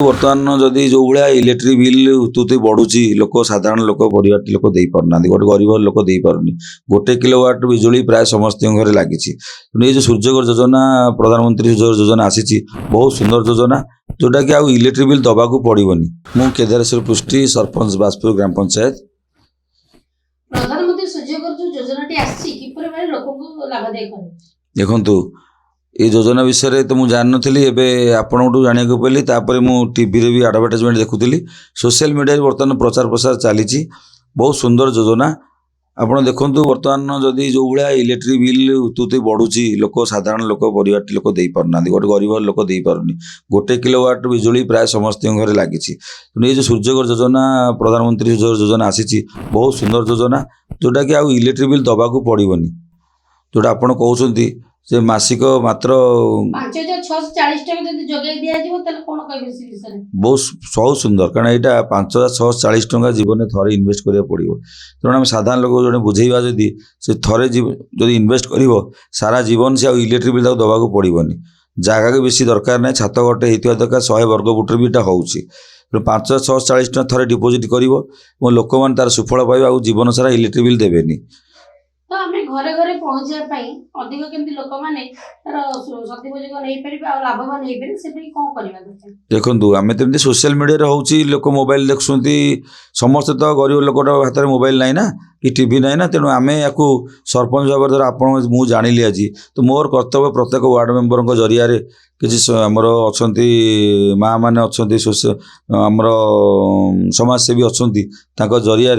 बर्तमान जदि जो भाया इलेक्ट्रिक बिल उतुते बढ़ुची लोक साधारण लोक परिवार लोक दे पारना गोटे गरीब लोक दे पारुनी गोटे किलोवाट बिजुली प्राय समस्त घरे लगी ये जो सूर्यघर योजना प्रधानमंत्री सूर्यघर योजना आसी बहुत सुंदर योजना जोटा कि आउ इलेक्ट्रिक बिल दबा को पड़ोनी। मु केदारेश्वर पृष्टि सरपंच बाजपुर ग्राम पंचायत। प्रधानमंत्री सूर्यघर जो योजना आसी लोक लाभदायक देखु ये योजना विषय तो मुझे जान नी एवं आपंठू जाना पाइली तापर मु टीवी रे भी आडभर्टाइजमेंट देखुली सोशल मीडिया बर्तमान प्रचार प्रसार चली बहुत सुंदर योजना आपड़ देखु बर्तमान जदि जो भाया इलेक्ट्रिक बिल उतुते बढ़ुची लोक साधारण लोक परिवार लोक दे पारना गोटे गरीब लोक दे पारुनी गोटे किलोवाट बिजुली प्राय समस्त घरे लगी ये जो सूर्यघर योजना प्रधानमंत्री सूर्यघर योजना आसी बहुत सुंदर योजना जोटा कि आउ इलेक्ट्रिक बिल दबा को पड़ोनी जोटा आपड़ कहते से मासिक मात्र 5640 बहुत सुंदर कारण यहाँ 5640 टका जीवन थे इन्वेस्ट करा पड़ो तेणु आम साधारण लोक जो बुझेवा जदि से थे जदि इन्वेस्ट कर सारा जीवन से इलेक्ट्रिक बिल दबा को पड़ोनी जगह के बेसी दरकार ना छात गटे होता दरकार 100 वर्ग फुट भी यहाँ हो 5640 टका थे डिपोजिट कर लोक मैंने तार सुफल पाइबा जीवन सारा इलेक्ट्रिक बिल देवेनी तो आम घरे घरे पहुँचा अधिक केमती लोक मैंने सदुपयोग नहीं पारे और लाभवान हो पारे से कौन करवा देखु आम तो सोशल मीडिया हो लोक मोबाइल देखुंत समस्त तो गरीब लोक हाथ में मोबाइल ना कि टीवी ना तेणु आम या सरपंच भाव द्वारा आप मुझे जानी आज तो मोर कर्तव्य प्रत्येक वार्ड मेम्बर जरिया किसी आमर अच्छा माँ मैंने अच्छा आमर समाजसेवी अच्छा जरिया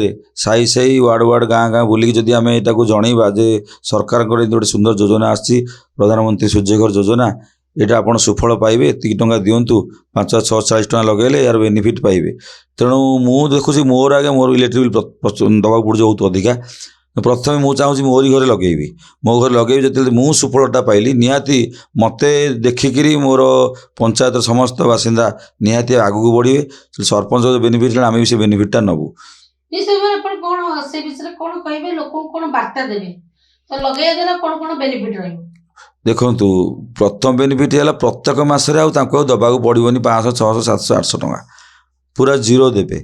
साई साई वार्ड वार्ड गाँ गाँ बुलिक जदि आम यहाँ जनइबा जे सरकार गोटे सुंदर योजना आसी प्रधानमंत्री सूर्यघर योजना यहाँ आप सुफल पाइबे एति टंका दिंतु 5640 टका लगे यार बेनिफिट पाइबे तेणु मुझे देखुची मोर आगे मोर इलेक्ट्रिक बिल दबा पड़े बहुत अधिका प्रथम मुझे चाहूँगी मोरी घरे लगेबी मो घर लगेबी जो मुझ सुफलटा पाइली निहाती मत देखिकी मोर पंचायत समस्त बासिंदा निहाती आग को बढ़े सरपंच बेनिफिट आम भी से बेनिफिटा नबू देखु प्रथम बेनिफिट है प्रत्येक मसरे दबा पड़ोनी 500 600 700 800 टका पूरा जीरो देवे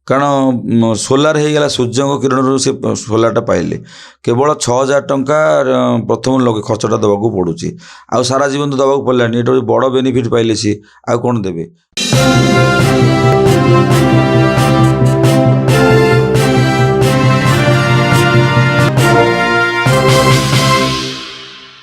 कारण सोलार हो गला सूर्य किरण से सोलारटा पाइले केवल 6000 टंका प्रथम लगे खर्चटा दबा को पड़ुची आ सारा जीवन तो दबा पड़ानी ये बड़ बेनिफिट पाइले सी आ कौन देवे।